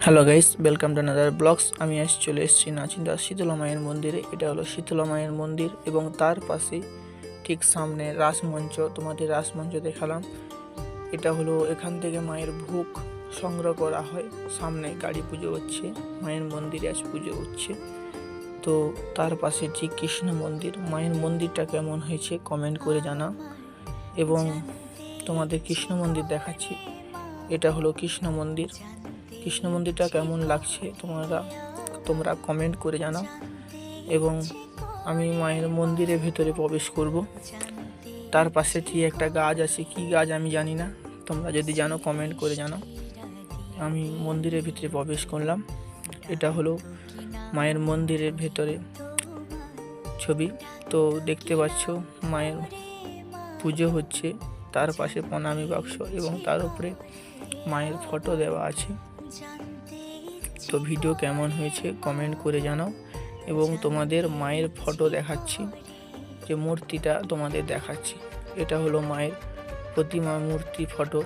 Hello guys, welcome to another blogs. আমি আজ চলে এসেছি নাচিন্দা শীতলা মায়ের মন্দিরে। এটা হলো শীতলা মায়ের মন্দির এবং তার পাশে ঠিক সামনে রাসমঞ্চ। তোমাদের রাসমঞ্চ দেখালাম। এটা হলো এখান থেকে মায়ের ভোগ সংগ্রহ করা হয়। সামনে গাড়ি পুজো হচ্ছে, মায়ের মন্দিরে আজ পুজো হচ্ছে। তো তার পাশে ঠিক কৃষ্ণ মন্দির। মায়ের মন্দিরটা কেমন হয়েছে কমেন্ট করে জানাও। এবং তোমাদের কৃষ্ণ মন্দির দেখাচ্ছি। এটা হলো কৃষ্ণ মন্দির। কৃষ্ণ মন্দিরটা কেমন লাগছে তোমরা কমেন্ট করে জানাও। এবং আমি মায়ের মন্দিরের ভেতরে প্রবেশ করব। তার পাশে ঠিক একটা গাছ আছে, কি গাছ আমি জানি না, তোমরা যদি জানো কমেন্ট করে জানাও। আমি মন্দিরের ভিতরে প্রবেশ করলাম। এটা হলো মায়ের মন্দিরের ভেতরে ছবি। তো দেখতে পাচ্ছ মায়ের পুজো হচ্ছে। তার পাশে প্রণামী বাক্স এবং তার উপরে মায়ের ফটো দেওয়া আছে। তো ভিডিও কেমন হয়েছে কমেন্ট করে জানাও। এবং তোমাদের মায়ের ফটো দেখাচ্ছি, যে মূর্তিটা তোমাদের দেখাচ্ছি। এটা হলো মায়ের প্রতিমা মূর্তি ফটো।